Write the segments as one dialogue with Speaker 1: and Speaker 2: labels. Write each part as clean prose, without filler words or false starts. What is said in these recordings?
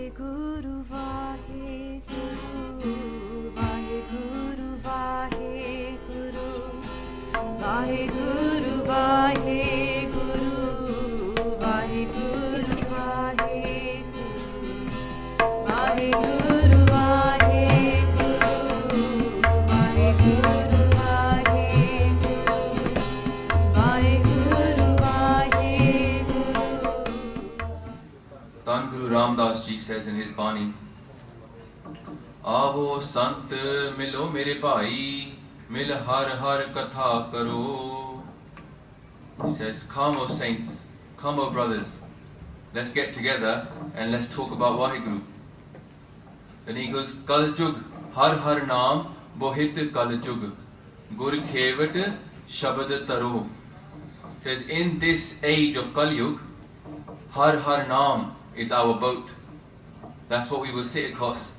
Speaker 1: Vaheguru, Vaheguru, Vaheguru, Vaheguru, Vaheguru, Vaheguru, Vaheguru, Vaheguru, Vaheguru, Vaheguru, Vaheguru, Vaheguru.
Speaker 2: Dhan Guru Ramdas Ji says in his Bani, Aavo Sant milo mere bhai, mil har har katha karo. He says, come O saints, come O brothers, let's get together and let's talk about Vaheguru. Then he goes, Kal Jug har har naam bohit Kal Jug, Gur Khevat shabad taro. Says, in this age of Kal Yug, har har naam is our boat. That's what we will sit across.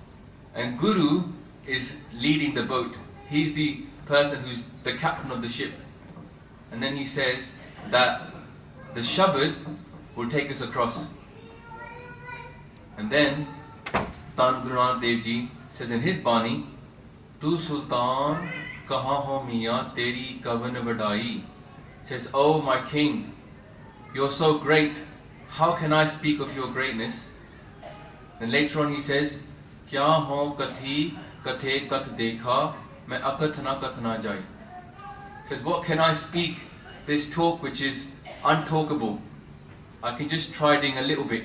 Speaker 2: And Guru is leading the boat. He's the person who's the captain of the ship. And then he says that the shabad will take us across. And then Dhan Guru Nanak Dev Ji says in his Bani, Tu Sultan kahan ho miyan teri kavan vadai. Says, oh my king, you're so great. How can I speak of your greatness? And later on he says, Kya ho kathi kathe kath dekha, main akath na kath na jai. Says, what can I speak? This talk which is untalkable. I can just try doing a little bit.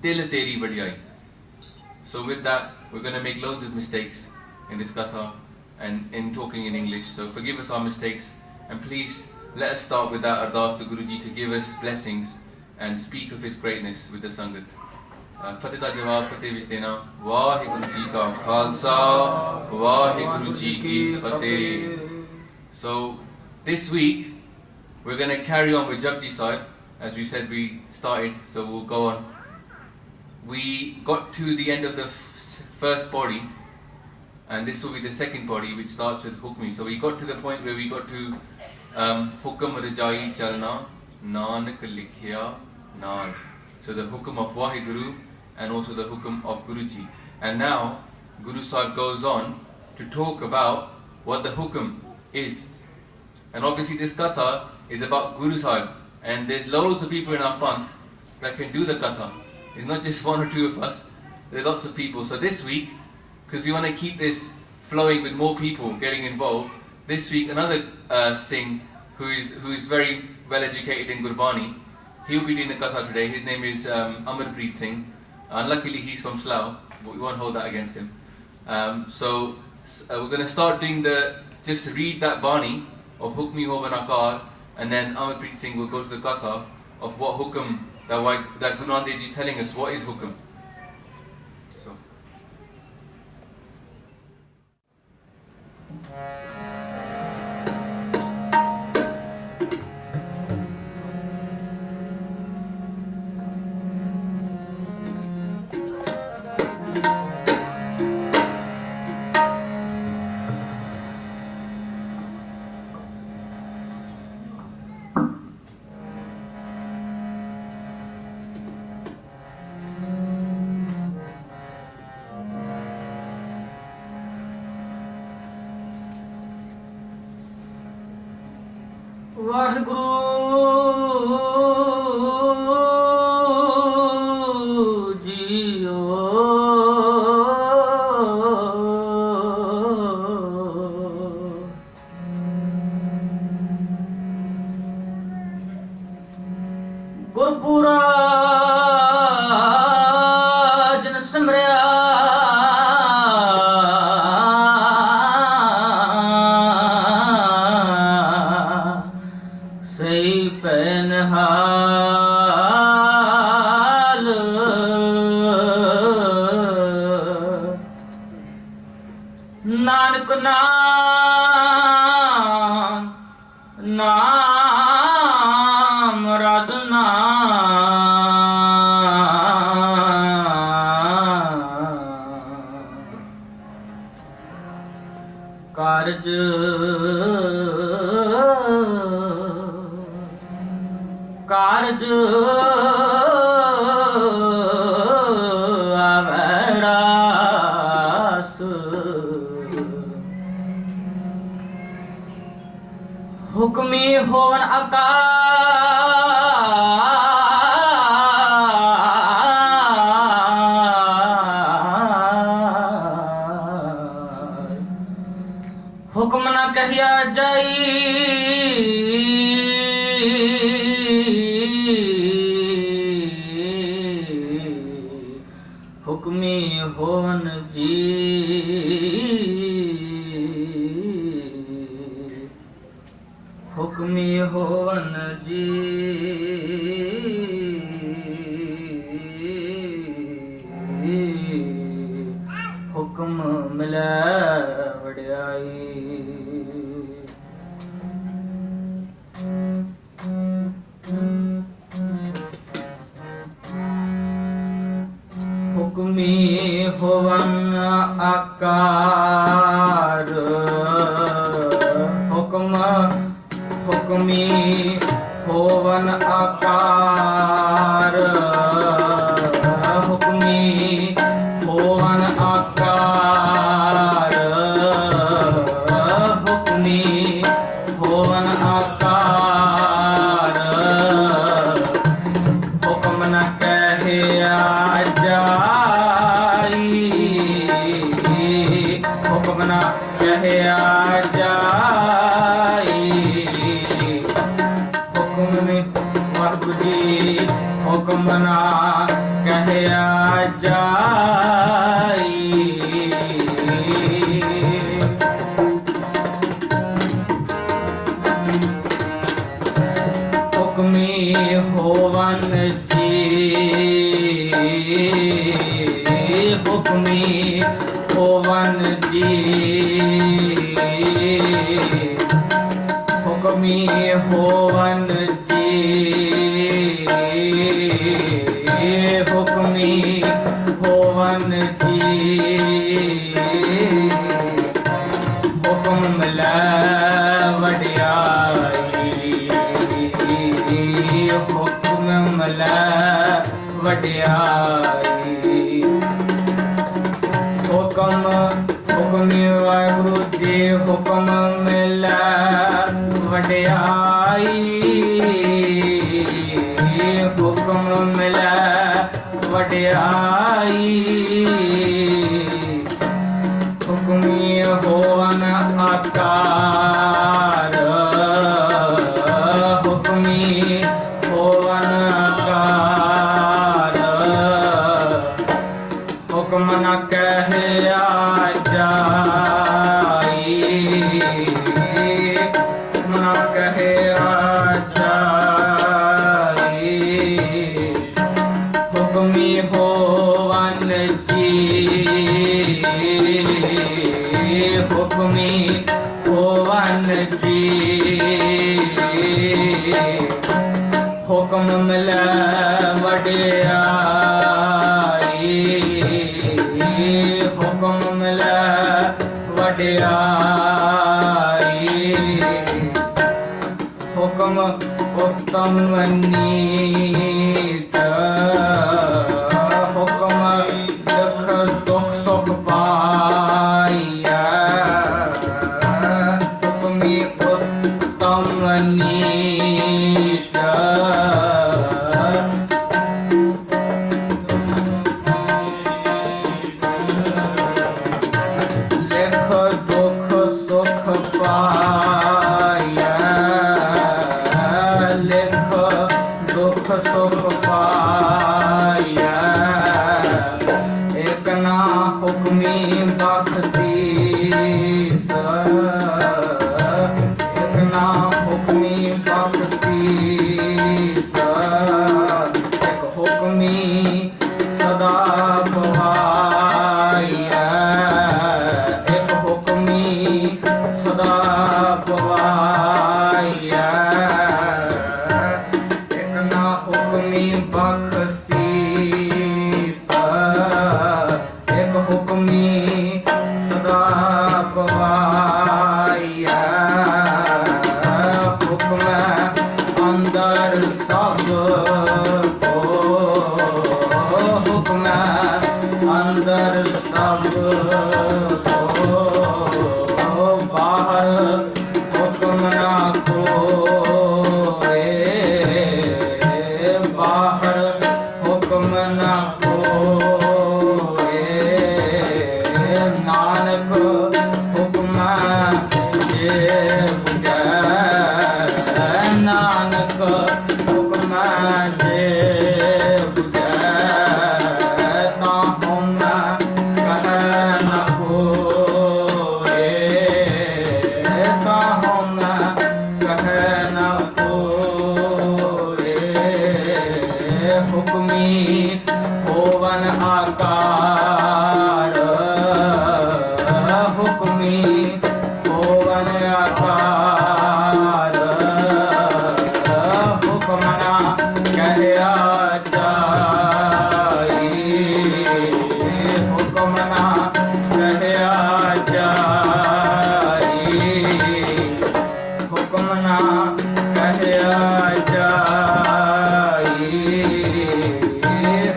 Speaker 2: Dil teri vadiyai. So with that, we're going to make loads of mistakes in this Katha and in talking in English. So forgive us our mistakes, and please let us start with that ardas to Guruji to give us blessings and speak of his greatness with the Sangat. Fateh da jawab fateh vich dena. Vaheguru Ji ka Khalsa, Vaheguru Ji ki Fateh. So this week we're going to carry on with Japji Sahib. As we said, we started, so we'll go on. We got to the end of the first body, and this will be the second body, which starts with Hukmi. So we got to the point where we got to Hukam Rajai Chalna, Nanak Likhya Nal. So the Hukam of Vaheguru and also the Hukam of Guruji. And now Guru Sahib goes on to talk about what the Hukam is. And obviously this Katha is about Guru Sahib, and there's loads of people in our Panth that can do the Katha. It's not just one or two of us, there are lots of people. So this week, because we want to keep this flowing with more people getting involved, this week another Singh who is very well educated in Gurbani, he'll be doing the Katha today. His name is Amarpreet Singh. Unluckily he's from Slough, but we won't hold that against him. So we're going to start doing just read that Bani of Hukami Hovan Aakaar, and then Amarpreet Singh will go to the Katha of what Hukam, that Guru Nanak Dev Ji is telling us what is Hukam. So.
Speaker 3: Vaheguru Ji Gurpura Jan Samrya Nanak naam radna karj karj Hukmi होवन आकार हुक्म न कहिया जाई हुक्मी होवन जी हुक्मी होवन जी हुक्म मिले वड्याई हुक्मी होवन आकार हुक्म हुक्मी होवन आकार हुक्मी होवन आकार हुक्मी होवन आकार हुक्म न कहिया जाई हुक्म न कहिया जाई हुक्म में वाहिगुरू जी हुक्म ना कहिया जाई हुक्मी होवन जी हुक्मी होवन जी हुक्मी होवन जी हुक्मी होवन जी हुक्म मिले वड्याई हुक्म मिले वड्याई हुक्म हुक्मी वाहिगुरू जी हुक्म मिले वड्याई हुक्म मिले वड्याई हुक्मी होवन आकार हुक्मी होवन आकार हुक्म न कहिया जाई हुक्म न कहिया जाई हुक्मी होवन जी हुक्मी होवन जी हुक्म मिले वड्याई हुक्म मिले वड्याई हुक्म उत्तम नीच हुक्म दुख दुख सुख पाइया हुक्मी उत्तम नीच लिख दुख सुख पाइया लिख दुख सुख पाइया एक ना हुक्मी बख्शीस एक ना हुक्मी बख्शीस एक हुक्मी सदा पवाइया एक हुक्मी सदा पवाइया एक ना हुक्मी बख्शीस एक हुक्मी सदा पवाइया हुक्म अंदर सब को हुक्म अंदर सब को बाहर हुक्म ना कोए बाहर हुक्म न कोए नानक हुक्म जे बुझै नानक हुक्म जे बुझै ताहुम कह न कोए ताहुम कह न कोए हुक्मी होवन आकार हुक्मी होवन आकार हुक्मना कहया जाई हुक्मना कहया जाई हुक्मना कहया जाई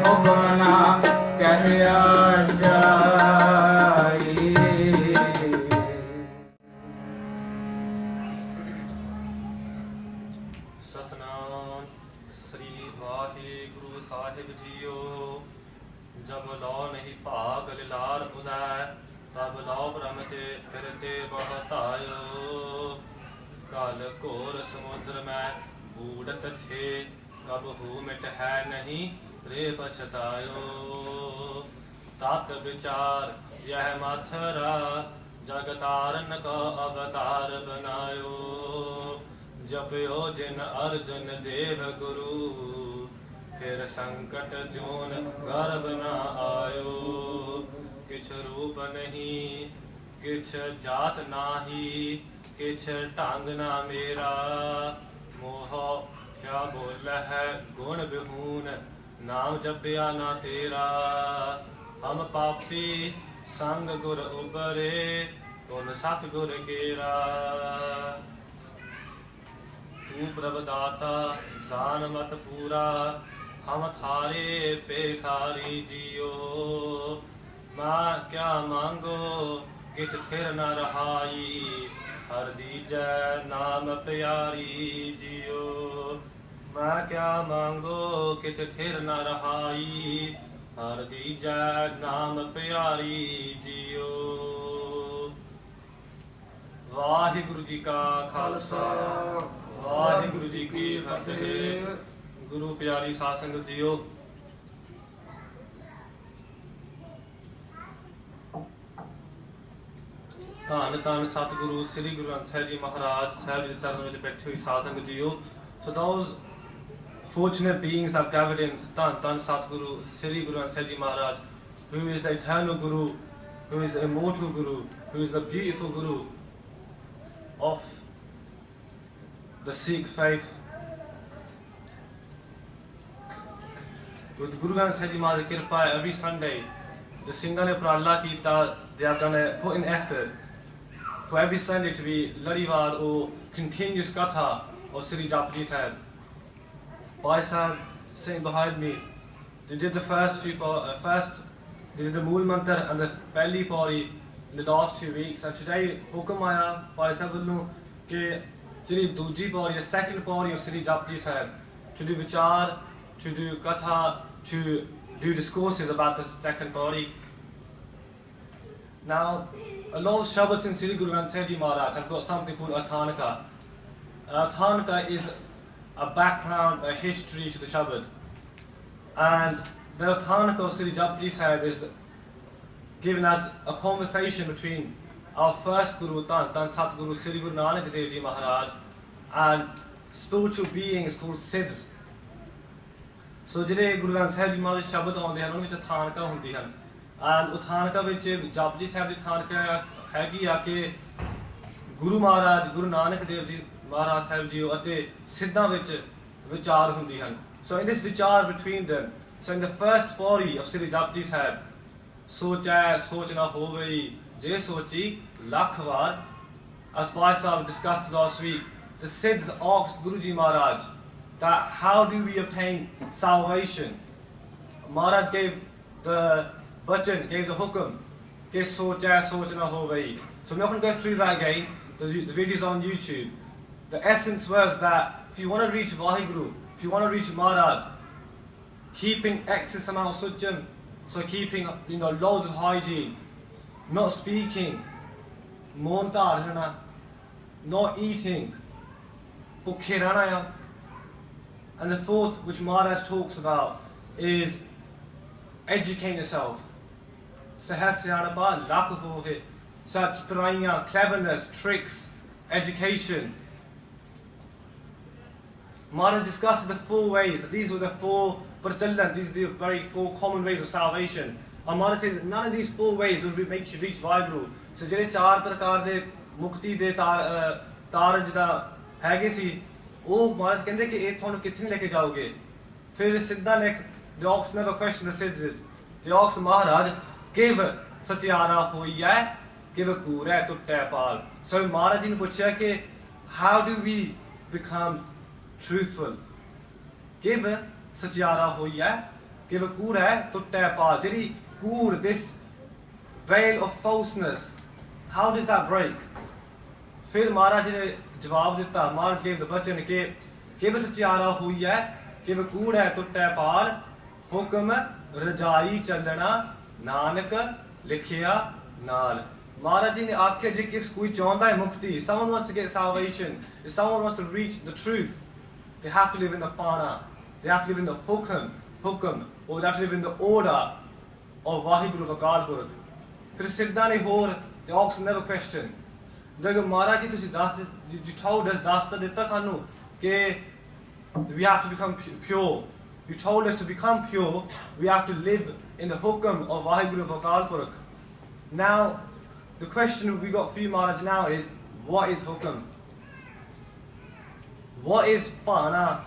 Speaker 3: हुक्मना कहया जाई।
Speaker 4: सतनाम श्री वाहिगुरु साहिब जियो। जब लो नहीं भाग लिलार उदय तब लो भ्रमते फिरते बहतायो कल घोर समुद्र में बूढ़त थे कब हु मिट है नहीं रे पछतायो तात विचार यह माथरा जगतारन का अवतार बनायो जपयो जिन अर्जुन देव गुरु फिर संकट जोन गर्भ न आयो किछ रूप नहीं किछ जात नाही किछ ढंग ना मेरा मोह क्या बोल है गुण विहून नाम जपया ना तेरा हम पापी संग गुर उबरे गुण सतगुर केरा तू प्रभदाता दान मत पूरा हम थारे पेखारी जियो माँ क्या मांगो किछ थिर न रहाई हर दीजै नाम प्यारी जियो माँ क्या मांगो किछ थिर न रहाई हर दीजै नाम प्यारी जियो। वाहिगुरु जी का खालसा वाहिगुरु जी की फतेह। गुरु प्यारी साध संगत जीओ, ਧੰਨ ਧੰਨ ਸਤਿਗੁਰੂ ਸ੍ਰੀ ਗੁਰੂ ਗ੍ਰੰਥ ਸਾਹਿਬ ਜੀ ਮਹਾਰਾਜ ਸਾਹਿਬ ਦੇ ਚਰਨ ਵਿੱਚ ਬੈਠੇ ਹੋਏ ਸਾਧ ਸੰਗਤ JIO. So those fortunate beings have gathered in ਧੰਨ ਧੰਨ ਸਤਿਗੁਰੂ ਸ੍ਰੀ ਗੁਰੂ ਗ੍ਰੰਥ ਸਾਹਿਬ ਜੀ ਮਹਾਰਾਜ, who is the eternal Guru, who is the immortal Guru, who is the beautiful Guru of the Sikh faith. With Guru Granth Sahib Ji Maharaj Kirpa, every Sunday the Singhs ne uprala kita, they are going to put in effort for every Sunday to be lariwar or continuous Katha of Sri Jap Ji Sahib. Bhai Sahib sitting behind me, they did the first they did the Mool Mantar and the Pehli Pauri in the last 2 weeks, and today Hukam aaya Bhai Sahib vallo ke Sri Duji Pauri, the second Pauri of Sri Jap Ji Sahib, to do vichar, to do Katha, to do discourses about the second Pauri. Now, a lot of shabads in Sri Guru Granth Sahib Ji Maharaj have got something called Attanka. Attanka is a background, a history to the shabad. And the Attanka of Sri Jap Ji Sahib is given as a conversation between our first Guru, Tan Satguru Sri Guru Nanak Dev Ji Maharaj, and spiritual beings called Siddhs. So, ਜਿਹੜੇ ਗੁਰੂ ਗ੍ਰੰਥ ਸਾਹਿਬ ਜੀ ਮਹਾਰਾਜ ਸ਼ਬਦ ਆਉਂਦੇ ਹਨ, ਉਹਨਾਂ ਵਿੱਚ ਥਾਨਕਾ ਹੁੰਦੀ ਹਨ। And ਉਹ ਥਾਨਕਾ ਵਿੱਚ ਜਪਜੀ ਸਾਹਿਬ ਦੀ ਥਾਨਕਾ ਹੈਗੀ ਆ ਕਿ ਗੁਰੂ ਮਹਾਰਾਜ ਗੁਰੂ ਨਾਨਕ ਦੇਵ ਜੀ ਮਹਾਰਾਜ ਸਾਹਿਬ ਜੀ ਅਤੇ ਸਿੱਧਾਂ ਵਿੱਚ ਵਿਚਾਰ ਹੁੰਦੀ ਹਨ। So in this ਵਿਚਾਰ between them, so in the first Pauri of Sri Jap Ji Sahib, ਸੋਚੈ ਸੋਚ ਨਾ ਹੋਵੇ ਜੇ ਸੋਚੀ ਲੱਖ ਵਾਰ, as Bhai Sahib discussed last week, the Siddhs asked Guruji Maharaj that how do we obtain salvation? Maharaj gave the bachan, gave the hukam, कि सोचा सोच ना हो गई. So I'm not going to go through that again. The video's on YouTube. the essence was that if you want to reach Vaheguru, if you want to reach Maharaj, keeping excess amount of sujjan, so keeping loads of hygiene, not speaking, not eating, and the fourth, which Maharaj talks about, is educating yourself. Such cleverness, tricks, education. Maharaj discusses the 4 ways. These were the 4 prachallan, these are the very 4 common ways of salvation. And Maharaj says that none of these 4 ways will make you reach Vaheguru. So ਜਿਹੜੇ 4 ਪ੍ਰਕਾਰ ਦੇ ਮੁਕਤੀ ਦੇ ਤਾਰ ਜਿਹਦਾ ਹੈਗੇ ਸੀ, ਉਹ ਮਹਾਰਾਜ ਕਹਿੰਦੇ ਕਿ ਇਹ ਤੁਹਾਨੂੰ ਕਿੱਥੇ ਲੈ ਕੇ ਜਾਓਗੇ। ਫਿਰ ਸਿੱਧਾ ਨੇ the ox never questioned the Siddhis. The ox Maharaj give ਸਚਿਆਰਾ ਹੋਈਐ give ਕੂਰੈ ਟੁੱਟੈ Pal. So Maharaj ji ਨੇ ਪੁੱਛਿਆ ਕਿ how do we become truthful? Give ਸਚਿਆਰਾ ਹੋਈਐ give ਕੂਰੈ ਟੁੱਟੈ ਪਾਲ. ਜਿਹੜੀ ਕੂਰ, this veil of falseness, how does that break? फिर महाराज ने जवाब दिता. Maharaj gave the bachan के किव सचियारा हुई है किव कूड़ है टुट्टे पाल हुक्म रजाई चलना नानक लिखिया नाल. Maharaj ji ने आखे जे किस कोई चाहता है मुक्ति, someone wants to get salvation, if someone wants to reach the truth, they have to live in the pana, they have to live in the hukam, or they have to live in the order of Vaheguru Vakal Puruk. फिर सिद्धा ने होर, the ox never question. जब महाराज जी तुझे you told us दास्ता देता सानू कि we have to become pure. You told us to become pure, we have to live in the hukam of Vaheguru Vakal Puruk. Now, the question we got for you, Maharaj, now is, what is hukam? What is pana?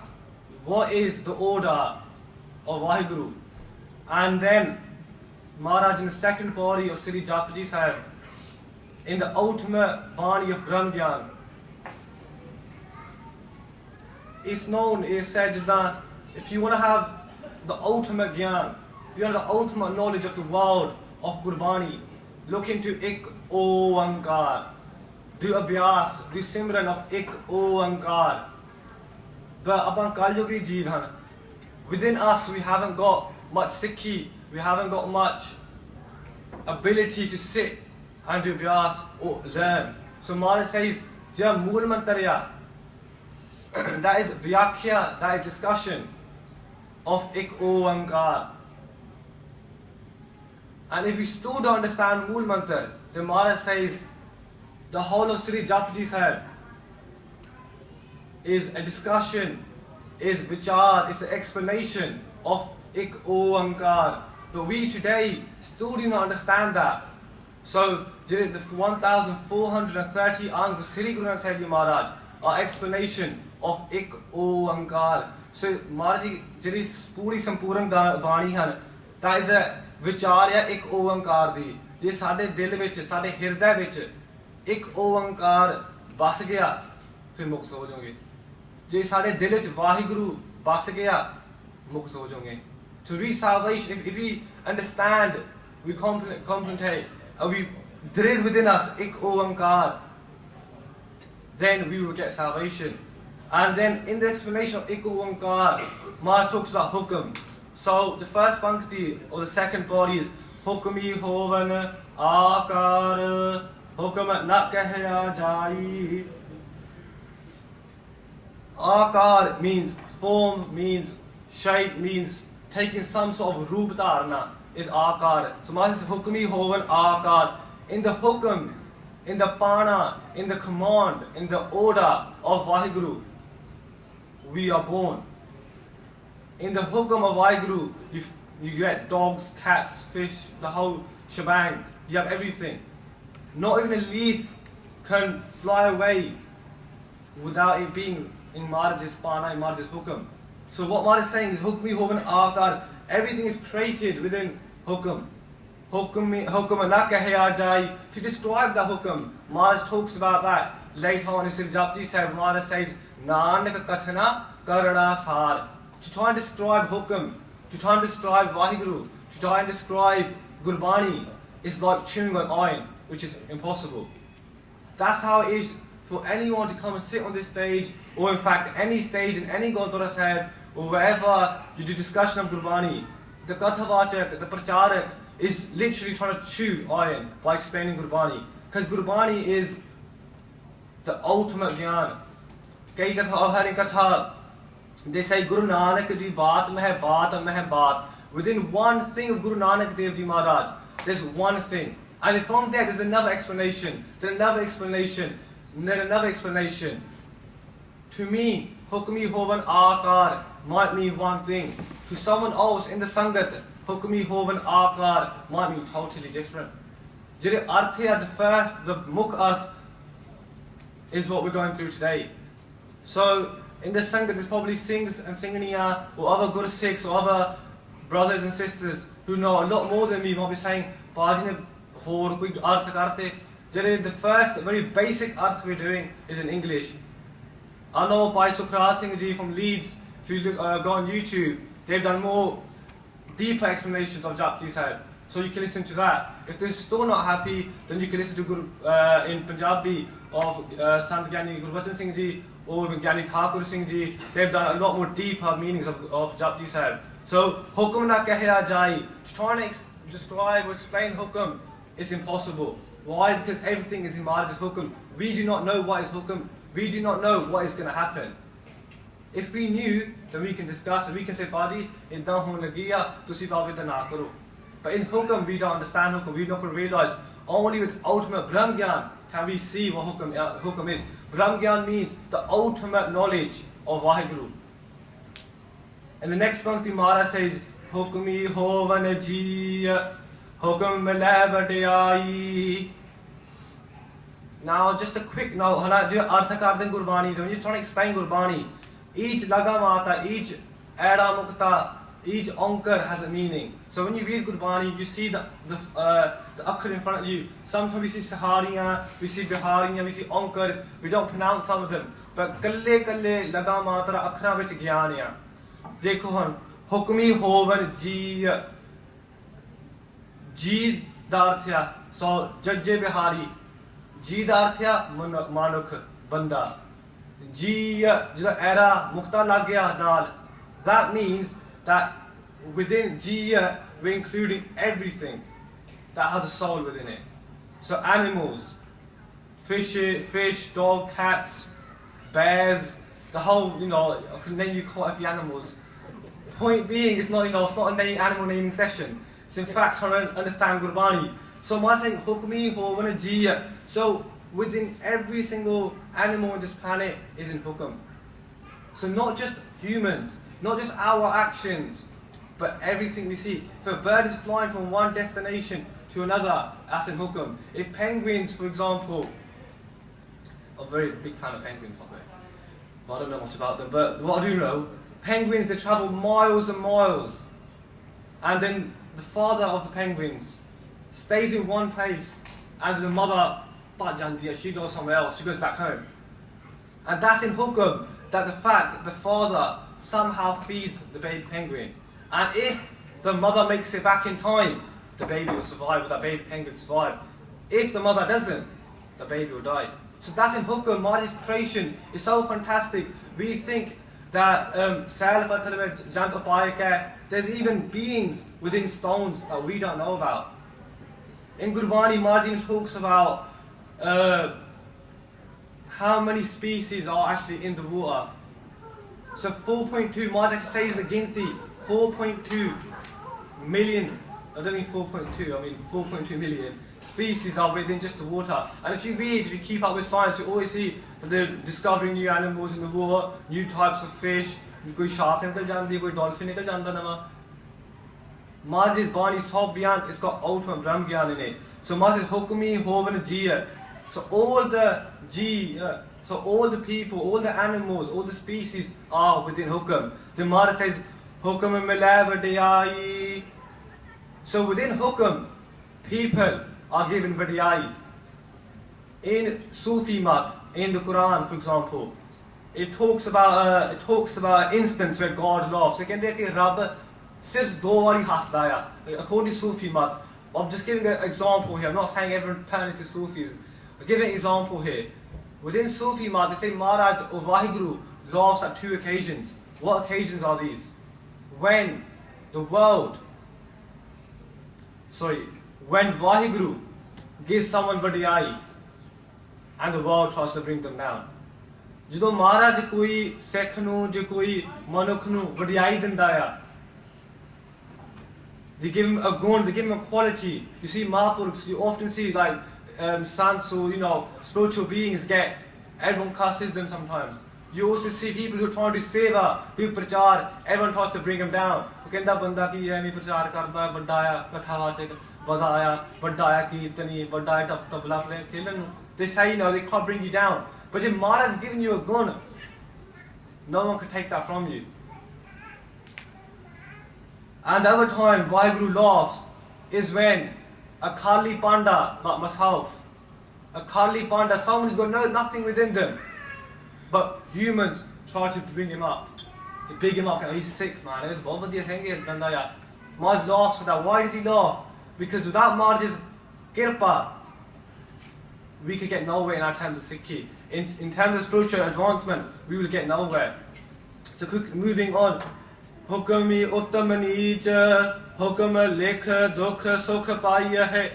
Speaker 4: What is the order of Vaheguru? And then, Maharaj in the second Pauri of Sri Jap Ji Sahib, in the ultimate Bani of Brahm Gyan, it's known, it's said that if you want to have the ultimate Gyan, if you want the ultimate knowledge of the world of Gurbani, look into Ik Oankar. Do abhyas, do simran of Ik Oankar. But upon Kalyogi Jeevan, within us we haven't got much Sikhi, we haven't got much ability to sit and do abhyas or learn. So Maharaj says, Jam Mool Mantarya, that is Vyakhya, that is discussion of Ik Oankar. And if we still don't understand Mool Mantar, then Maharaj says the whole of Sri Jap Ji Sahib is a discussion, is vichar, is an explanation of Ik Oankar. But we today still do not understand that. So the 1430 angs of Sri Guru Granth Sahib Maharaj are explanation of Ik Oankar. So Maharaj Ji puri sampuran Bani han, that is a ਵਿਚਾਰ ਹੈ ਇੱਕ ਓੰਕਾਰ ਦੀ. ਜੇ ਸਾਡੇ ਦਿਲ ਵਿੱਚ, ਸਾਡੇ ਹਿਰਦੇ ਵਿੱਚ ਇੱਕ ਓੰਕਾਰ ਵਸ ਗਿਆ, ਫਿਰ ਮੁਕਤ ਹੋ ਜਾਓਗੇ. ਜੇ ਸਾਡੇ ਦਿਲ ਵਿੱਚ ਵਾਹਿਗੁਰੂ ਵਸ ਗਿਆ, ਮੁਕਤ ਹੋ ਜਾਓਗੇ. To reach salvation, if we understand, we contemplate, we drill within us ik oankar, then we will get salvation. And then in the explanation of ik oankar, Maharaj talks about hukam. So the first pankti or the second body is Hukami Hovan Aakaar, Hukam Kehiaa Jaee. Aakaar means form, means shape, means taking some sort of roop dharana is Aakaar. So Maharaj says Hukami Hovan Aakaar. In the hukam, in the pana, in the command, in the order of Vaheguru, we are born. In the hukam of Vaheguru, you get dogs, cats, fish, the whole shebang. You have everything. Not even a leaf can fly away without it being in Maharaj's pana, in Maharaj's hukam. So what Maharaj is saying is Hukami Hovan Aakaar. Everything is created within hukam. Hukam Kehiaa Jaee. To describe the hukam, Maharaj talks about that later on in Sri Jap Ji Sahib. Maharaj says, Nanak Kathana Karada Sar. To try and describe hukam, to try and describe Vaheguru, to try and describe Gurbani is like chewing on iron, which is impossible. That's how it is for anyone to come and sit on this stage, or in fact any stage in any Gurdwara Sahib, or wherever you do discussion of Gurbani, the Kathavachak, the Pracharak is literally trying to chew iron by explaining Gurbani. Because Gurbani is the ultimate Gyan. Kai Katha, I've heard in Katha, they say Guru Nanak Ji baat mein hai baat. Within one thing of Guru Nanak Dev Ji Maharaj, there's one thing. And from there, there's another explanation, then another explanation, and then another explanation. To me, Hukami Hovan Aakaar might mean one thing. To someone else in the Sangat, Hukami Hovan Aakaar might mean totally different. Jere arth hai, the first, the mukh arth is what we're going through today. So, in the Sangat, there's probably Singhs and Singhaniya, or other Gur Sikhs, or other brothers and sisters who know a lot more than me, might be saying, Paji ne hor koi arth karte. Jere the first, very basic arth we're doing is in English. I know Bhai Amarpreet Singh Ji from Leeds, if you look, go on YouTube, they've done more deeper explanations of Japji Sahib. So you can listen to that. If they're still not happy, then you can listen to in Punjabi of Sant Gyani Guru Arjan Singh Ji or Gyani Thakur Singh Ji. They've done a lot more deeper meanings of Japji Sahib. So Hukam na Kehiaa Jaee, trying to describe or explain Hukam is impossible. Why? Because everything is in Maharaj's Hukam. We do not know what is Hukam. We do not know what is going to happen. If we knew, then we can discuss and we can say, Paji, idda hon lagiya, tusi bavida na karo. But in Hukam, we don't understand Hukam. We don't realize only with ultimate Brahm Gyan can we see what Hukam is. Brahm Gyan means the ultimate knowledge of Vaheguru. And the next Pankti Maharaj says, Hukami Hovan Aakaar, Hukam Aakaar. Now, just a quick note, Gurbani, when you're trying to explain Gurbani, each laga mata, each era mukta, each ankar has a meaning. So when you read Gurbani, you see the akhar in front of you. Sometimes we see Sahariyan, we see Bihariyan, we see ankar, we don't pronounce some of them. But kalle laga mata akhra vich gyan ya. Dekho han, Hukami Hovan Ji, Ji Darthya, so Jajje Bihari. Ji Darthya Manuk Banda. Ji Jida Era Mukta Lagya Dal. That means that within Ji we're including everything that has a soul within it. So animals, fish, dog, cats, bears, the whole, I can name you quite a few animals. Point being, it's not, it's not a animal naming session. It's in fact trying to understand Gurbani. So I say Hukami Hovan Aakaar. So within every single animal on this planet is in Hukam. So not just humans, not just our actions, but everything we see. If a bird is flying from one destination to another, that's in Hukam. If penguins, for example, I'm a very big fan of penguins, by the way. I don't know much about them, but what I do know, penguins, they travel miles and miles. And then the father of the penguins stays in one place, and the mother, she goes somewhere else, she goes back home. And that's in Hukam, that the fact the father somehow feeds the baby penguin. And if the mother makes it back in time, the baby will survive, or that baby penguin will survive. If the mother doesn't, the baby will die. So that's in Hukam. Maharaj's creation is so fantastic. We think that there's even beings within stones that we don't know about. In Gurbani, Maharaj talks about how many species are actually in the water. So 4.2, Maharaj says the Ginti, 4.2 million, I don't mean 4.2, I mean 4.2 million species are within just the water. And if you keep up with science, you always see that they're discovering new animals in the water, new types of fish, koi shark nikal jandi, koi dolphin nikal janda nama. Maharaj's Bani so beyond, it's got ultimate Brahm Gyan in it. So Maharaj says, Hukami Hovan Aakaar. So all the people, all the animals, all the species are within Hukam. Then Maharaj says, Hukam Vadiyai. So within Hukam, people are given Vadiyai. In Sufi Mat, in the Quran, for example, it talks about an instance where God laughs. According to Sufi Mat, I'm just giving an example here. I'm not saying everyone turn into Sufis. I'm giving an example here. Within Sufi Mat, they say Maharaj or Vaheguru laughs at 2 occasions. What occasions are these? When Vaheguru gives someone vadiyai and the world tries to bring them down. ਜਦੋਂ ਮਹਾਰਾਜ ਕੋਈ ਸਿੱਖ ਨੂੰ ਜੇ ਕੋਈ ਮਨੁੱਖ ਨੂੰ ਵਡਿਆਈ ਦਿੰਦਾ ਆ, they give him a gun, they give him a quality. You see Mahapurukhs, you often see like saints or spiritual beings everyone cusses them sometimes. You also see people who try to do seva, do prachar, everyone tries to bring him down. ਉਹ ਕਹਿੰਦਾ ਬੰਦਾ ਕੀ ਐਵੇਂ ਪ੍ਰਚਾਰ ਕਰਦਾ, ਵੱਡਾ ਆ ਕਥਾਵਾਚਕ, ਵੱਡਾ ਆ ਕੀਰਤਨੀ, ਵੱਡਾ ਆ ਤਬਲਾ ਖੇਲਣ ਨੂੰ. They say they can't bring you down. But if Maharaj is giving you a gun, no one can take that from you. And the other time Vaheguru laughs is when a Khali Panda, like myself, a Khali Panda, someone who's got nothing within them, but humans try to bring him up, to big him up. He's sick, man. Maharaj laughs at that. Why does he laugh? Because without Maharaj's kirpa, we could get nowhere in our times of Sikhi. In terms of spiritual advancement, we will get nowhere. So moving on. Hukami uttamani ja hukam lekha dukha sukha paiya hai.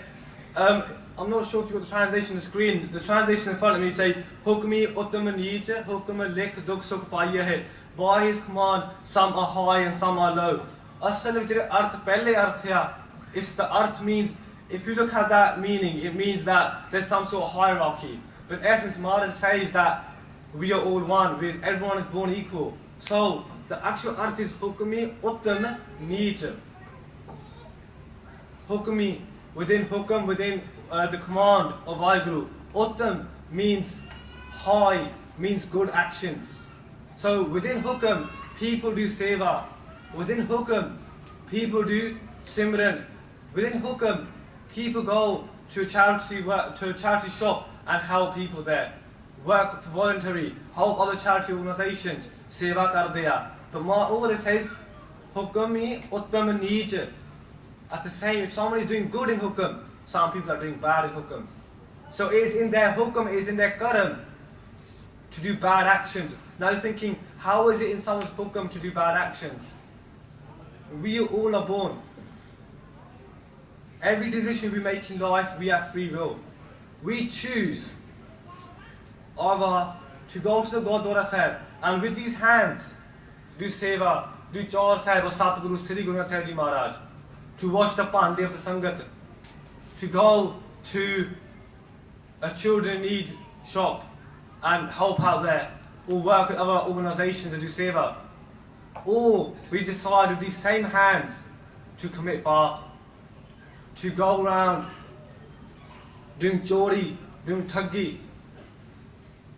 Speaker 4: I'm not sure if you've got the translation on the screen. The translation in front of me say Hukami uttamani ja hukam lekha dukha sukha paiya hai. By his command, some are high and some are low. Asal vich arth pehle arth hai. Is the arth means, if you look at that meaning, it means that there's some sort of hierarchy. But in essence, Maharaj says that we are all one, everyone is born equal. So, the actual arth is Hukami Uttam Nija. Hukami, within Hukam, within the command of Vaheguru. Uttam means high, means good actions. So, within Hukam, people do Seva. Within Hukam, people do Simran. Within Hukam, people go to a charity shop and help people there. Work for voluntary, help other charity organizations, seva kar diya. But all it says, Hukami Uttam Nija. At the same, if someone is doing good in Hukam, some people are doing bad in Hukam. So it is in their Hukam, it is in their Karam to do bad actions. Now you're thinking, how is it in someone's Hukam to do bad actions? We all are born. Every decision we make in life, we have free will. We choose either to go to the Gurdwara Sahib and with these hands do Seva, do Char Sahib or Satguru Sri Guru Granth Sahib Maharaj, to wash the Pande of the Sangat, to go to a children in need shop and help out there, or work with other organizations and do Seva. Or we decide with these same hands to commit bhap, to go around doing chori, doing thuggi.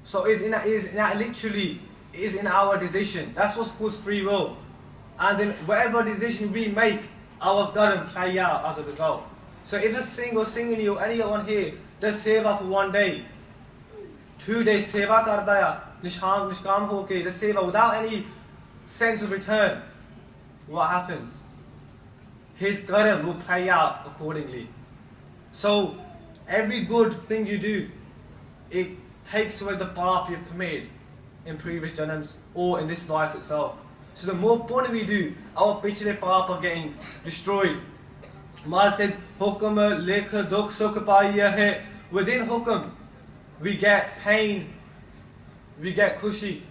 Speaker 4: So it is in our decision. That's what's called free will. And then whatever decision we make, our dharma play out as a result. So if a singing or anyone here does seva for 1 day, 2 days seva karda ya, nishkam hoke, does seva without any sense of return, what happens? His dharma will play out accordingly. So every good thing you do, it takes away the bhap you've committed in previous janams or in this life itself. So the more punya we do, our pichhle bhap are getting destroyed. Maharaj says, Hukam lekha dukh sukh paiya hai. Within Hukam, we get pain, we get khushi.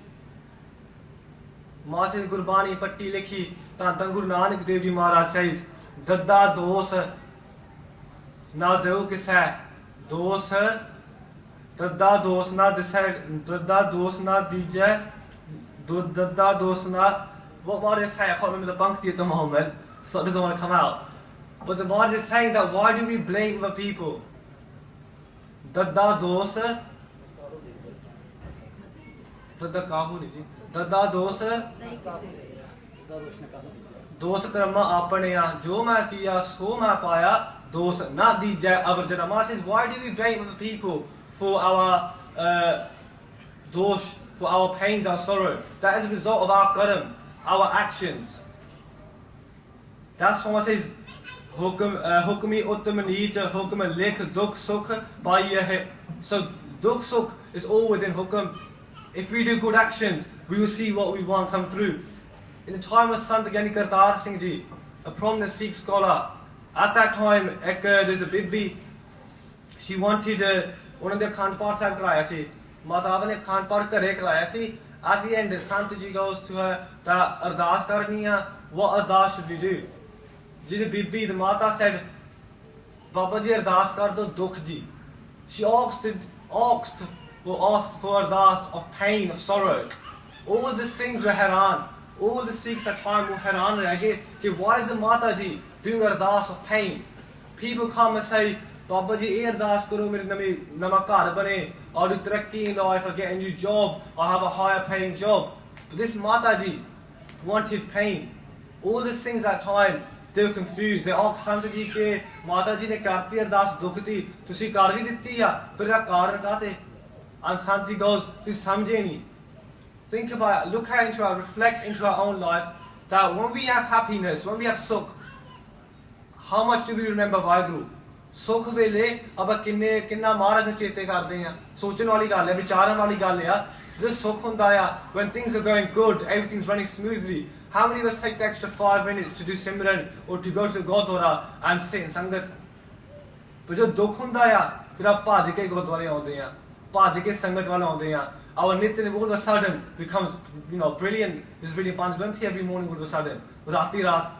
Speaker 4: Maharaj says, Gurbani patti likhi, Guru Nanak Dev Ji Maharaj says, Dadda dos na deo kisai, dos Dadda dos na disai, Dadda dos na dijai, Dadda dos na. What Maharaj is saying, I can't remember the Bankti at the moment, so it doesn't want to come out. But the Maharaj is saying that why do we blame other people? Dadda dos, Dadda kahu ni ji, Dadda dos, dos karma apane ya, jo main kiya, so main paya, dos na dijai avarjana. Maharaj says, why do we blame other people for our dosh, for our pains, our sorrow? That is a result of our karam, our actions. That's why it says, Hukami Uttam Nija, Hukam lekh dukh sukh paiya hai. So Dukh Sukh is all within Hukam. If we do good actions, we will see what we want come through. In the time of Sant Gyani Kartar Singh Ji, a prominent Sikh scholar, at that time, there's a Bibi, she wanted one of the Khand Path Sahib karaya si. Mata ne Khand Path kare karaya si. At the end, Sant Ji goes to her, that ardas karni hai, what ardas should we do? The Bibi, the Mata said, Baba ji ardas kar do dukh di. She asked for ardas of pain, of sorrow. All these things were haran. All the Sikhs at time were haran reh gaye. Why is the Mata ji doing ardas of pain? People come and say, Baba ji, ye ardas karo, mere nama ghar bane, or do tarakki in life, or get a new job, or have a higher paying job. But this Mata ji wanted pain. All these things at time, they were confused. They asked Sant ji ke Mata ji ne karti ardas dukh di, tusi kar vi ditti ya, par era karan kaate? And Sant ji goes, tusi samjhe nahi. Think about it, look at into our, reflect into our own lives, that when we have happiness, when we have sukh, how much do we remember Vaheguru? Sukh vele, aba kinna Maharaj nu chete karde hain. Sochan wali gall hai, vicharan wali gall hai. This sukh hunda hai, when things are going good, everything's running smoothly. How many of us take the extra 5 minutes to do Simran or to go to the Gurdwara and sit in Sangat? But jo dukh hunda hai, fir aap bhaj ke Gurdware aunde hain, bhaj ke Sangat wale aunde hain. Our Nitin all of a sudden becomes, brilliant. There's really Panch Granthi every morning all of a sudden. Rati raat.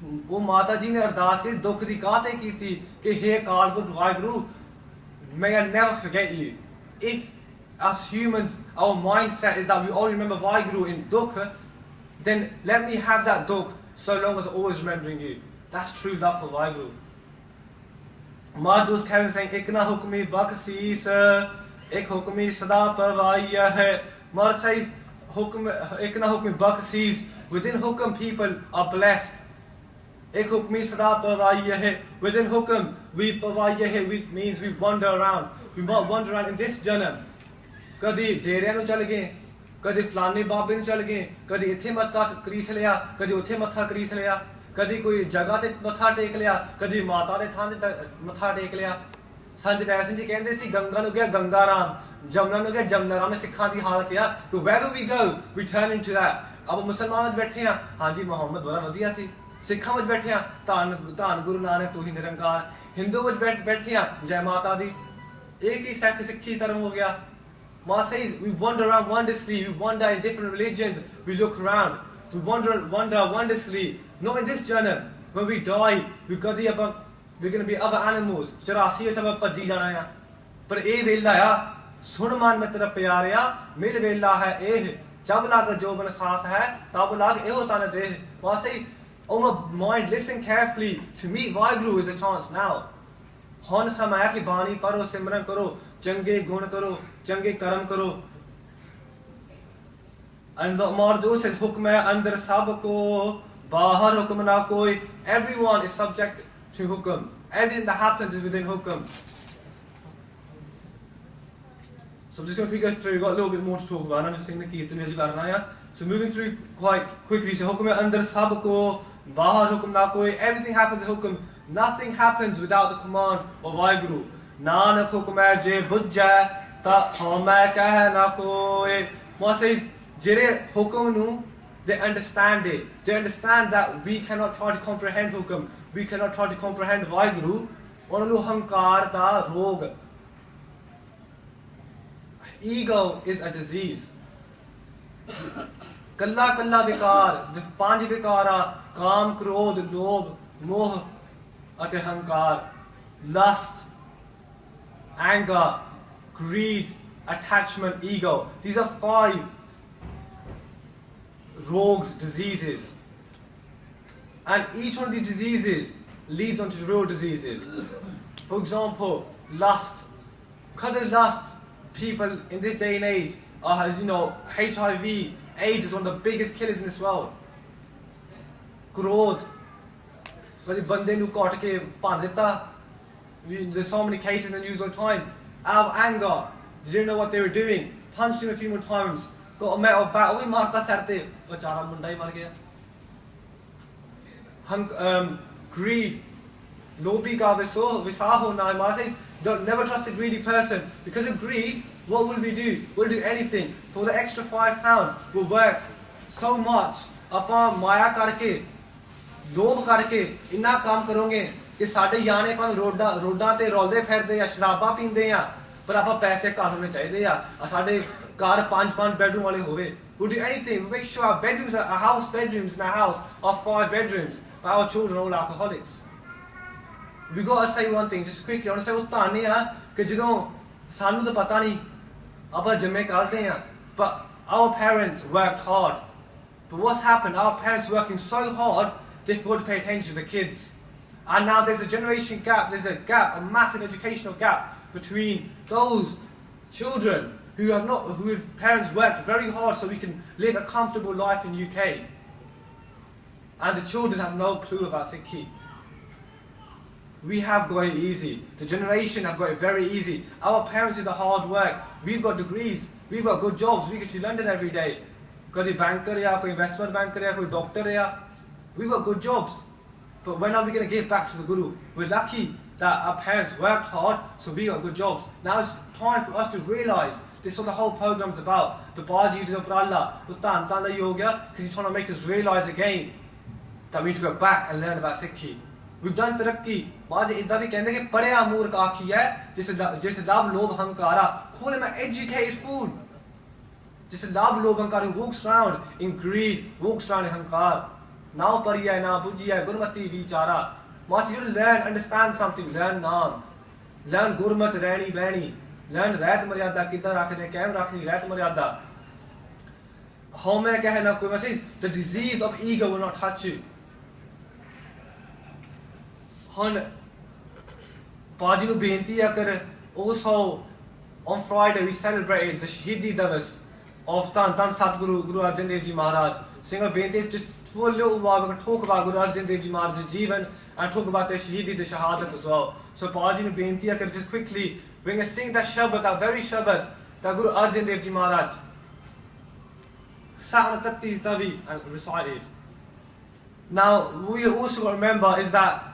Speaker 4: वो माता जी ने अरदास की दुख दी काते की थी कि हे कालपुरख Vaheguru, may I never forget you. If as humans our mindset is that we only remember Vaheguru in dukh, then let me have that dukh so long as always remembering you. That's true love for Vaheguru. Madhus Karen saying, "Ik na hukmi baksis, ek hukmi sada pavaiya hai." Mar says, "Ik na hukmi baksis." Within Hukam, people are blessed. Ek hukmi sada pavaiya hai. Within Hukam, we pavaiya hai, which means we wander around. We wander around in this janam. Kadi dhereya nu chal gaye, kadi flane babe nu chal gaye, kadi ithe matha crease liya, kadi uthe matha crease liya. कदी कोई जगह ते मथा take लिया, कदी माता दे थां ते मथा टेक लिया. संत जरनैल सिंह जी कहंदे सी गंगा नु गया गंगा राम, जमुना नु गया जमुना राम. सिखां दी हालत है कि wherever we go we turn into that. अब मुसलमान विच बैठे हैं, हां जी मोहम्मद बड़ा वधिया सी. सिखां विच बैठे हैं, धन गुरु नानक तू ही निरंकार. हिंदू विच बैठे हैं, जय माता दी. एक ही सिक्खी धर्म हो गया. Ma says we wander around wondrously, we wander in different religions, we look around, we wander wondrously. Not in this janam. When we die, we're going to be other animals. 84 च अब भज्जी जाना है. पर ए वेला है, सुन मान में तेरा प्यार या, मिल वेला है ए, जब लाग जो बन साथ है, तब लाग ए होता न दे. वहाँ से, oh my mind, listen carefully. To meet Vaheguru is a chance now. हौन समय कि बानी पढ़ो, सिमरन करो, चंगे गुण करो, चंगे कर्म करो. And the Mardu said, "Hukm hai andar sab ko." Bahar hukam na koi. Everyone is subject to hukam. Everything that happens is within hukam. So I'm just going to quickly go through. We've got a little bit more to talk about. I'm just saying the Kirtan as well. So moving through quite quickly. So hukam hai andar sab ko. Bahar hukam na koi. Everything happens in hukam. Nothing happens without the command of Vaheguru. Nanak Hukam je bujja ta hama kah na koi. What says, Jere hukam nu. They understand it. They understand that we cannot try to comprehend Hukam. We cannot try to comprehend Vaheguru. Onanu hankar da rog. Ego is a disease. Kalla kalla vikar. The panj vikara. Kam, krodh, lobh, moh, ate hankar. Lust, anger, greed, attachment, ego. These are 5 rogues, diseases. And each one of these diseases leads on to real diseases. For example, lust. Because of lust, people in this day and age are, HIV, AIDS is one of the biggest killers in this world. Krodh. There's so many cases in the news all the time. Out of anger, they didn't know what they were doing. Punched him a few more times. Got a metal bat. We marta sarte. Bachara munda hi mar gaya. Greed. Lobi ka visah hona. Ma says Don't never trust a greedy person. Because of greed, what will we do? We'll do anything. For the extra £5, we'll work so much. ਆਪਾਂ ਮਾਇਆ ਕਰਕੇ ਲੋਭ ਕਰਕੇ ਇੰਨਾ ਕੰਮ ਕਰੋਗੇ ਕਿ ਸਾਡੇ ਯਾਨੇ ਭਾਵੇਂ ਰੋਡਾਂ ਤੇ ਰੋਲਦੇ ਫਿਰਦੇ ਆ ਸ਼ਰਾਬਾਂ ਪੀਂਦੇ ਆ ਪਰ ਆਪਾਂ ਪੈਸੇ ਘਰ ਹੋਣੇ ਚਾਹੀਦੇ ਆ ਸਾਡੇ ਘਰ 5 ਬੈਡਰੂਮ ਵਾਲੇ ਹੋਵੇ we'll do anything we'll make sure our bedrooms our house bedrooms in our house are 5 bedrooms but our children are all alcoholics we got to say one thing just quickly I want to say ਉਹ ਤਾਨੇ ਆ ਕਿ ਜਦੋਂ ਸਾਨੂੰ ਤਾਂ ਪਤਾ ਨਹੀਂ ਆਪਾਂ ਜੰਮੇ ਕਰਦੇ ਆ but our parents worked hard but what's happened our parents working so hard they forgot to pay attention to the kids and now there's a generation gap there's a gap a massive educational gap between those children whose parents worked very hard so we can live a comfortable life in UK and the children have no clue about Sikhi. We have got it easy. The generation have got it very easy. Our parents did the hard work. We've got degrees. We've got good jobs. We get to London every day. Koi banker ya, koi investment banker ya, koi doctor ya. We've got good jobs. But when are we going to give back to the Guru? We're lucky that our parents worked hard, so we got good jobs. Now it's time for us to realise this is what the whole program's about. The Baji of Allah, because he's trying to make us realise again that we need to go back and learn about Sikhi. We've done Tera Kiaa Meetha भी कहते हैं कि पढ़े अमूर का आखी है जिसे लाभ लोभ हंकारा खोले में educated food जिसे लाभ लोभ हंकार walks around in greed walks around in hankar now pariya na bujiya gurmati vichara must you learn understand something learn naam learn gurmat rehni behni learn रहत मर्यादा किधर रखने कैम रखनी रहत मर्यादा हमें कहना कोई message the disease of ego will not touch you ਹੁਣ ਬਾਜੀ ਨੂੰ ਬੇਨਤੀ ਆ ਕਰ also on Friday we celebrated the Shaheedi Divas of Tan Satguru Guru Arjan Dev Ji Maharaj. Singer bੇਨਤੀ just for a little while we're going to talk about Guru Arjan Dev Ji Maharaj's Jeevan and talk about the Shaheedi, the Shahadat as well. So ਬਾਜੀ ਨੂੰ ਬੇਨਤੀ ਆ ਕਰ just quickly we're going to sing that shabad, that very shabad that Guru Arjan Dev Ji Maharaj sat on 33 tavi and recited. Now what we also got to remember is that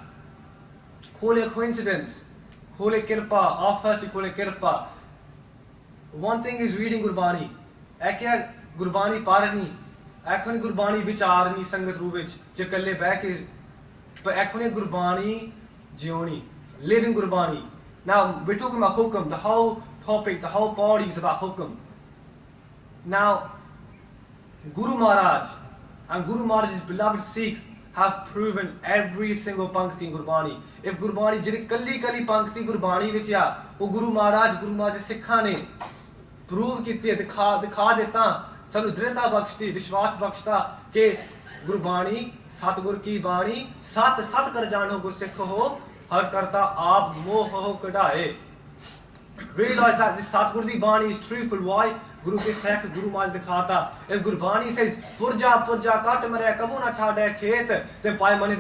Speaker 4: call it a coincidence, call it kirpa, off first you call it kirpa. One thing is reading Gurbani. Ekya Gurbani parani, ekhoni Gurbani vicharni sangat ruvich, je kalle beh ke, but ekhoni Gurbani jioni, living Gurbani. Now we're talking about Hukam, the whole topic, the whole body is about Hukam. Now Guru Maharaj and Guru Maharaj's beloved Sikhs have proven every single pankti in Gurbani. If Gurbani jiri kalli pankti Gurbani vich ya wo Guru Maharaj Sikha ne prove ਕੀਤੀ ਹੈ ਦਿਖਾ ਦਿੱਤਾ ਸਾਨੂੰ ਦ੍ਰਿੜਤਾ ਬਖਸ਼ਤੀ ਵਿਸ਼ਵਾਸ ਬਖਸ਼ਤਾ ਕਿ ਗੁਰਬਾਣੀ ਸਤਿਗੁਰ ਕੀ ਬਾਣੀ ਸਤ ਕਰ ਜਾਣੋ ਗੁਰਸਿੱਖ ਹੋ ਹਰ ਕਰਤਾ ਆਪ ਮੋਹ ਹੋ ਕਢਾਏ. Realize that this Satguru di Bani is truthful. Why? Guru ke Sikh Guru Maharaj dikhata. If Gurbani says purja kat mare kabu na chhade khet, then Bhai Mani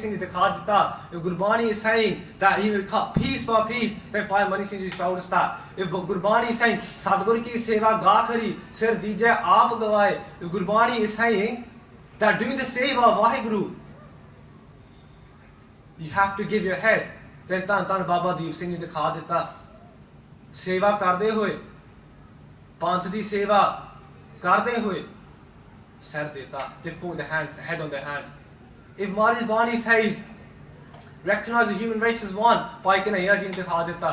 Speaker 4: Singh dikha dita. If Gurbani is saying that he will cut piece by piece, then Bhai Mani Singh showed us that. If Gurbani is saying Satguru ki seva ga kari sir dije aap gavaye, if Gurbani is saying that doing the seva Vaheguru you have to give your head, then Tan Baba Deep Singh ne dikha dita. सेवा करते हुए पंथ की सेवा करते हुए sir देता the head on the hand. If Maharaj Bani says recognize the human race as one, Bhai Kehiaa Jaee ने दिखा देता.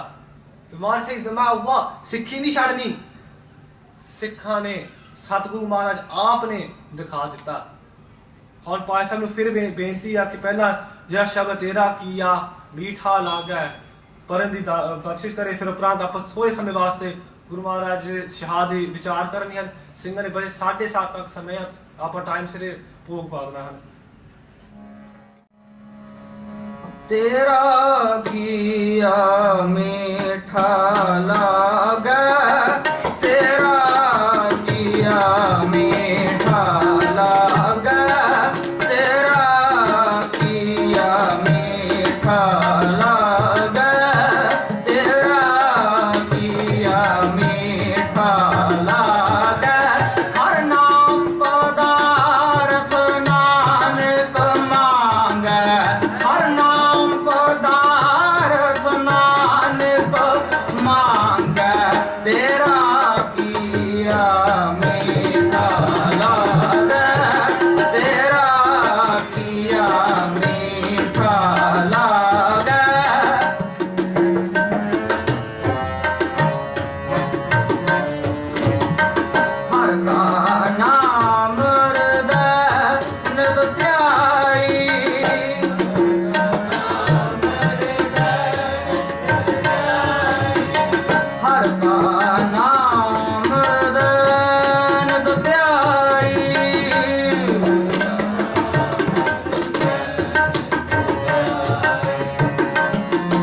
Speaker 4: The Maharaj says no matter what सिक्खी नहीं छाड़नी, सिखा ने सतगुरु महाराज आप ने दिखा देता. और भाई साहब ने फिर बेनती है कि पहला यह शब्द तेरा किया मीठा लागे परन दी बख्शिश करे फिर उपरांत आप थोड़े समय वास्ते गुरु महाराज शहादी विचार करनी है. सिंगर ने बजे 7:30 तक समय आप टाइम से भोग पागना है.
Speaker 3: तेरा किया मीठा लागे, तेरा किया मीठा लागे, तेरा किया मीठा लागे.
Speaker 5: नानक
Speaker 3: मीठा लागे तेरा किया मीठा लागे हर का नाम हृदय नित ध्याई हर का नाम हृदय नित ध्याई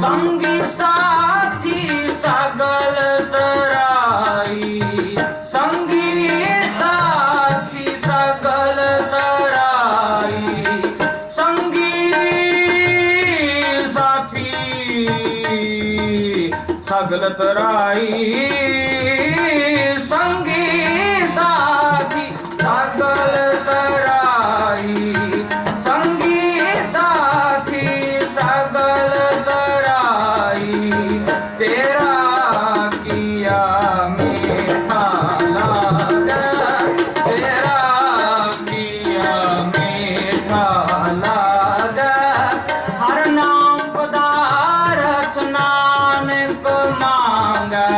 Speaker 3: संगी साथी सगल तराई संगी साथी सगल तराई संगी साथी सगल तराई संगी साथी सगल तराई संगी साथी सगल तराई तेरा किया मीठा लागे तेरा किया मीठा लागे हर नाम पदार्थ नानक मांगे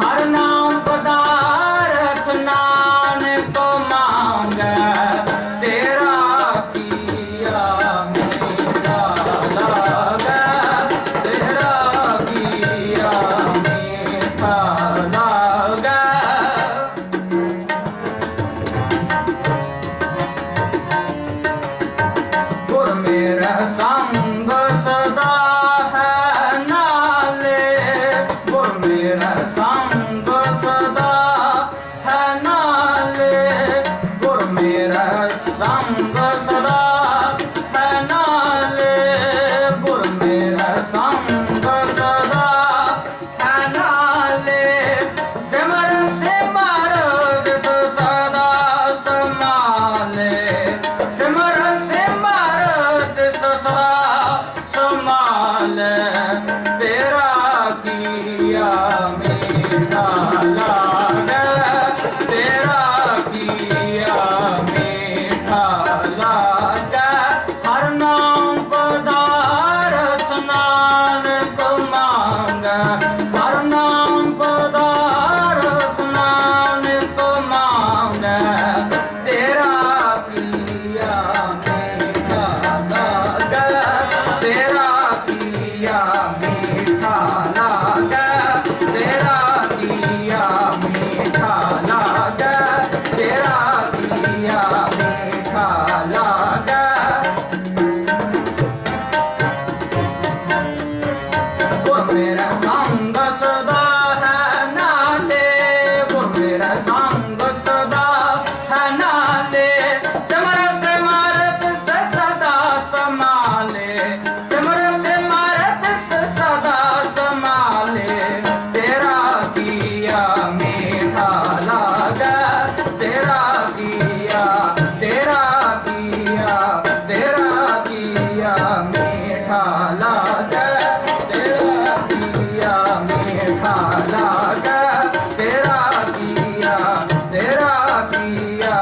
Speaker 3: हर नाम पदार्थ नानक मांगे तेरा किया मीठा लागे तेरा किया मीठा लागे गुर मेरा संग सदा है नाले गुर मेरा संग सदा है नाले गुर मेरा संग सदा है नाले गुर मेरा संग सदा है नाले सिमर सिमर दिस सदा समाले सिमर सिमर दिस सदा समाले तेरा किया मीठा लागे तेरा किया मीठा लागे हर नाम पदार्थ नानक मांगे हर नाम पदार्थ नानक मांगे तेरा किया मीठा लागे तेरा किया मीठा लागे तेरा किया मीठा लागे तेरा किया मीठा लागे गुर मेरा संग सदा है नाले गुर मेरा संग सदा है नाले सिमर सिमर तिस सदा समाले सिमर सिमर तिस सदा समाले तेरा किया मीठा लागे तेरा किया तेरा किया तेरा किया मीठा लागे तेरा किया मीठा लागे तेरा किया तेरा किया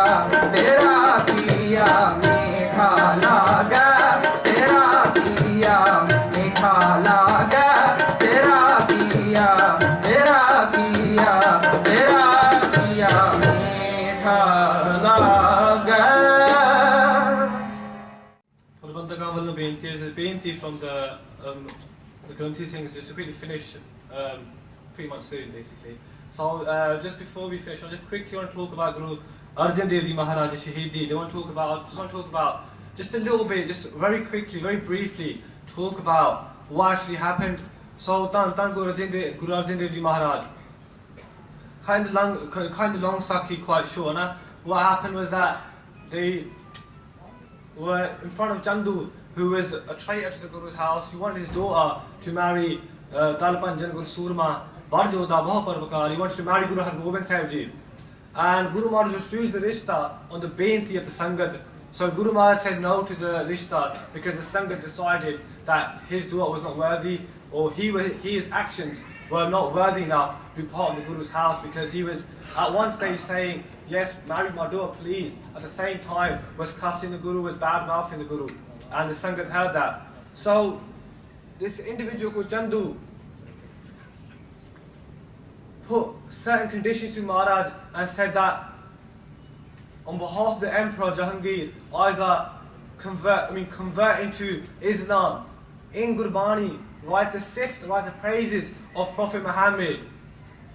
Speaker 3: तेरा किया मीठा लागे तेरा किया मीठा लागे तेरा किया तेरा किया तेरा किया मीठा लागे
Speaker 4: Prabandhagan ਵੱਲੋਂ ਬੇਨਤੀ from the Granthi Singh is just to quickly finish pretty much soon basically. So just before we finish, I just quickly want to talk about Guru Arjan Dev Ji Maharaj Shaheedi. They want to talk about just a little bit, just very quickly, very briefly, talk about what actually happened. So Tan Guru Arjan Dev Ji Maharaj. Kind of long sakhi, quite sure. Na? What happened was that they were in front of Chandu, who was a traitor to the Guru's house. He wanted his daughter to marry Talpanjan Guru Surma, Barjoda Bhaparvakar. He wanted to marry Guru Gobind Sahib Ji. And Guru Maharaj refused the rishta on the beinti of the Sangat. So Guru Maharaj said no to the rishta because the Sangat decided that his daughter was not worthy, or his actions were not worthy enough to be part of the Guru's house, because he was at one stage saying, yes, marry my daughter please, at the same time was cussing the Guru, was bad mouthing the Guru, and the Sangat heard that. So this individual called Chandu put certain conditions to Maharaj and said that on behalf of the Emperor Jahangir, either convert into Islam in Gurbani, write the praises of Prophet Muhammad,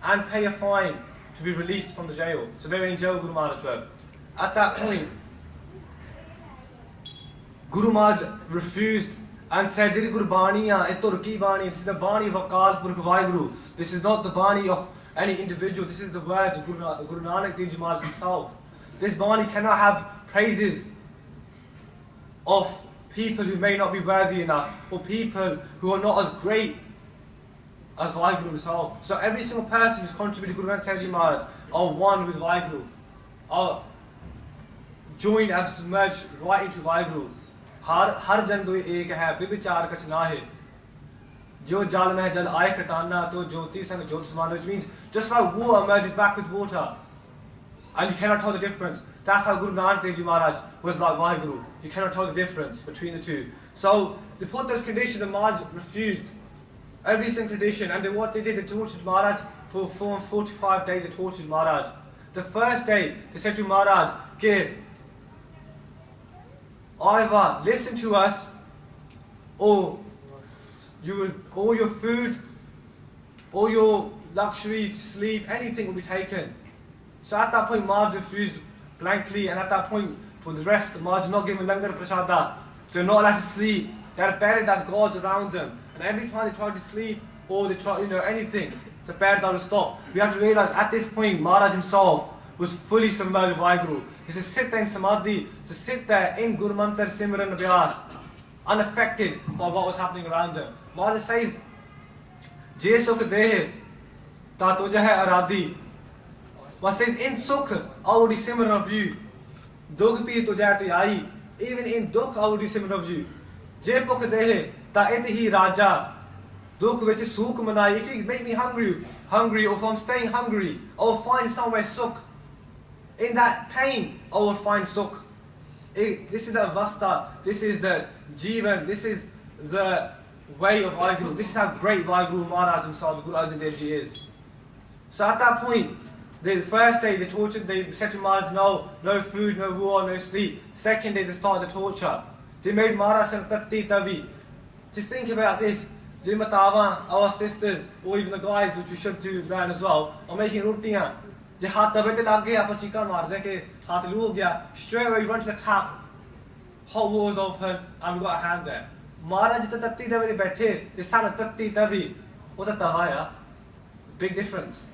Speaker 4: and pay a fine to be released from the jail. So they were in jail, Guru Maharaj were. At that point, Guru Maharaj refused and said, "This is Gurbani, this is the Bani of Akaal Purkh Vaheguru. This is not the Bani of any individual. This is the words of Guru Nanak Dev Maharaj himself. This Bani cannot have praises of people who may not be worthy enough, or people who are not as great as Vaheguru himself." So every single person who's contributed to Guru Granth Sahib Maharaj are one with Vaheguru, are joined and submerged right into Vaheguru. हर जन दो एक है विचार कछ ना है जो जल में जल आए कटाना तो ज्योति संग ज्योति समान, which means just like water merges back with water and you cannot tell the difference. That's how Guru Nanak Dev Ji Maharaj was like Vaheguru. You cannot tell the difference between the two. So they put those conditions and Maharaj refused every single condition, and then what they did, they tortured Maharaj for 45 days. They tortured Maharaj. The first day they said to Maharaj, "Ke either listen to us, or all your food, all your luxury, sleep, anything will be taken." So at that point, Maharaj refused blankly, and at that point, for the rest, Maharaj did not give them langar prasada. They were not allowed to sleep. They had buried that gods around them, and every time they tried to sleep or they tried, anything, the buried would stop. We have to realize at this point, Maharaj himself was fully submerged by Guru. He said, sit there in Samadhi, to sit there in Guru Mantar Simran Abhyas, unaffected by what was happening around him. Maharaj says, "Je sukh deh, ta tujhe hai aradi." Maharaj says, in sukh, I will do Simran of you. Dukh pi tujhe te aayi. Even in dukh, I will do Simran of you. Je pukh deh, ta it hi raja. Dukh vich sukh manai. If you make me hungry, or if I'm staying hungry, I will find somewhere sukh. In that pain, I will find sukh. This is the avastha, this is the jivan, this is the way of Vaheguru. This is how great Vaheguru Maharaj himself, Gur Arjan Dev Ji is. So at that point, the first day they tortured, they said to Maharaj, no food, no water, no sleep. Second day they started the torture. They made Maharaj say, "Tatti tavi." Just think about this. The Matawa, our sisters, or even the guys, which we should do learn as well, are making rotiyan. जे हाथ तवे ते लग गया, आप Chica मार दे के हाथ लू हो गया. Straight away, you run to the tap. Hot water's open, and we've got a hand there. Maharaj जितना तत्ती तवे ते बैठे, they stand at तत्ती तवी. वो तो तवाया. Big difference.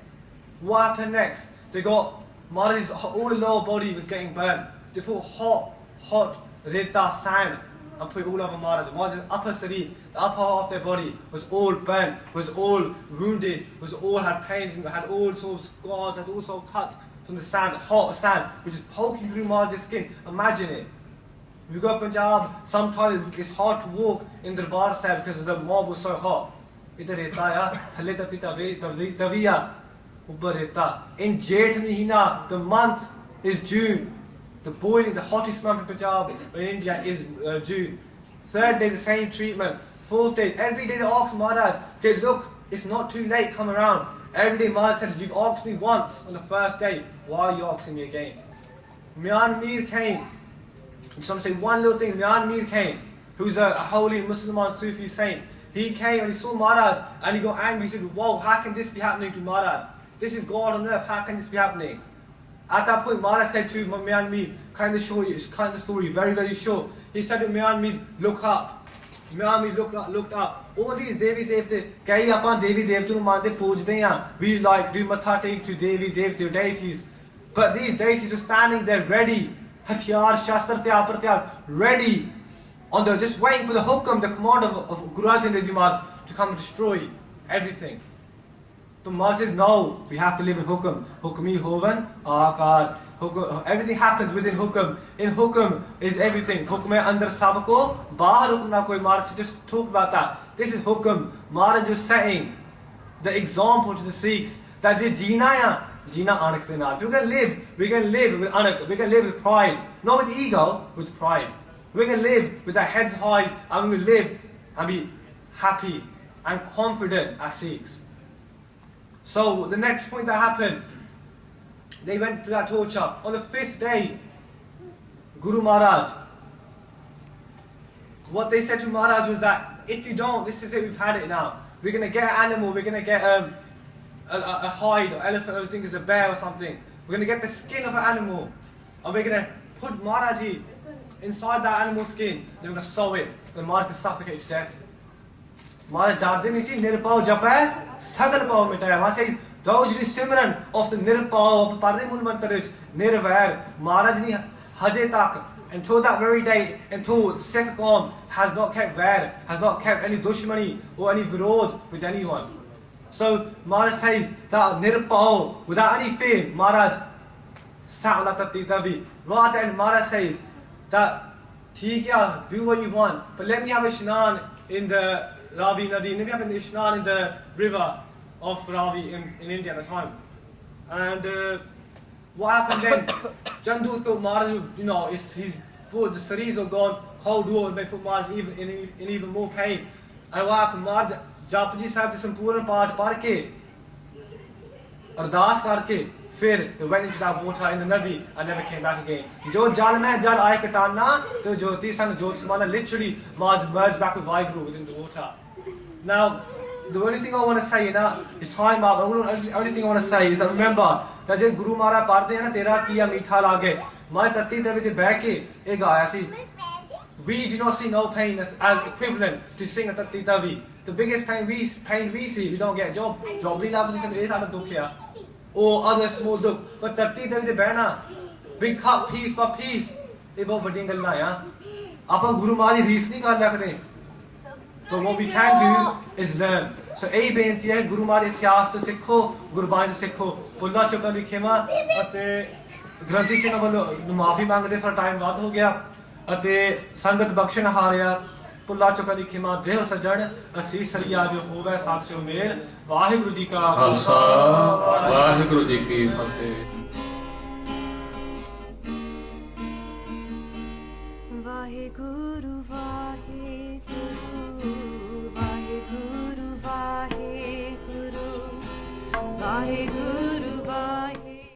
Speaker 4: What happened next? They got Maharaj's all the lower body was getting burnt. They put hot reta sand and put it all over Maharaj. Maharaj's upper sari, the upper half of their body was all burnt, was all wounded, was all had pains, and had all sorts of scars, had all sorts of cuts from the sand, hot sand, which is poking through Maharaj's skin. Imagine it. We go to Punjab, sometimes it's hard to walk in the Darbar Sahib because the mob was so hot. Idhar reta ya, thale tatti taviya, ubbar reta. In Jeth Mahina, the month is June. The hottest month in Punjab in India is June. Third day, the same treatment. Fourth day, every day they ask Maharaj, "Okay, look, it's not too late, come around." Every day Maharaj said, "You've asked me once on the first day, why are you asking me again?" Mian Mir came. Some say one little thing, Mian Mir came, who's a holy Muslim Sufi saint. He came and he saw Maharaj and he got angry. He said, "Whoa, how can this be happening to Maharaj? This is God on earth, how can this be happening?" At that point, Maharaj said to Mian Mir, kind of story, very, very short. He said to Mian Mir, "Look up." Mian Mir looked up. All these Devi Devte, kahi apan Devi Devte nu mante poojde hain. We do matha take to Devi Devte, deities. But these deities are standing there ready, Hatiyar, Shastra, Tyar, Pratyar, ready, just waiting for the Hukam, the command of Gur Arjan Dev Ji Maharaj to come and destroy everything. So Maharaj says, "No, we have to live in Hukam. Hukami Hovan Aakaar." Everything happens within Hukam. In Hukam is everything. Hukam hai andar sab ko, bahar hukam na koi. Maharaj just talk about that. This is Hukam. Maharaj is saying the example to the Sikhs that je jeena ya, jeena anak de naal. If we're going to live, we're going to live with anak, we're going to live with pride, not with ego, with pride. We're going to live with our heads high, and we will live and be happy and confident as Sikhs. So the next point that happened, they went to that torture. On the 5th day, Guru Maharaj, what they said to Maharaj was that if you don't, this is it, we've had it now. We're going to get an animal, we're going to get a hide or elephant, or I think it's a bear or something. We're going to get the skin of an animal, and we're going to put Maharaji inside that animal skin. Then we're going to sew it, and Maharaj can suffocate to death. Maharaj darde nahi si, nirpao japa hai, sagal pao mitaya. Maharaj says, those who do Simran of the nirpao, of the Parde Mul Mantar, nirvair, Maharaj ni haje tak, until that very day, until Sikh Qawm has not kept vair, has not kept any dushmani or any virod with anyone. So Maharaj says that nirpao, without any fear, Maharaj sat on that tatti tavi. Right, and Maharaj says that, theek ya, do what you want, but let me have a shnan in the Ravi Nadi, let me have a shnan in the river of Ravi in India at the time. And what happened then? Chandu thought Maharaj, you know, he's put the saris are gone, cold water may put Maharaj in even more pain. And what happened? Maharaj Japji Sahib the Sampurna Path Parke, Ardas Karke, Fir, they went into that water in the Nadi and never came back again. Jo Jal mein Jal Aaye Katana, to Jyoti Sang Jyot Samana, literally Maharaj merged back with Vaheguru within the water. Now, the only thing I want to say, you know, is time up. The only thing I want to say is that remember that when Guru Maharaj padde hai na, Tera Kiaa Meetha laage, my tatti tavi te beh ke ek gaaya si. We do not see no pain as equivalent to sing a tatti tavi. The biggest pain we see, we don't get a job. Job nahi labdi se ek aada dukh hai, or other small dukh. But tatti tavi te behna, big cup piece by piece, ये बहुत बड़ी गल्ला है. अपन Guru Maharaj रीस नहीं कर सकते. But what we can do is learn. So यही बेनती है गुरु महाराज इतिहास तो सीखो, गुरबाणी से सीखो. पुल्ला चुका दी खेमा अते ग्रंथी सिंह वालों माफी मांगते थोड़ा टाइम बाद हो गया अते संगत बख्शे न हारिया. पुल्ला चुका दी खेमा देह सजन असी सरिया जो होवे साथ से उमेर. वाहिगुरु जी का खालसा, वाहिगुरु जी की फतेह.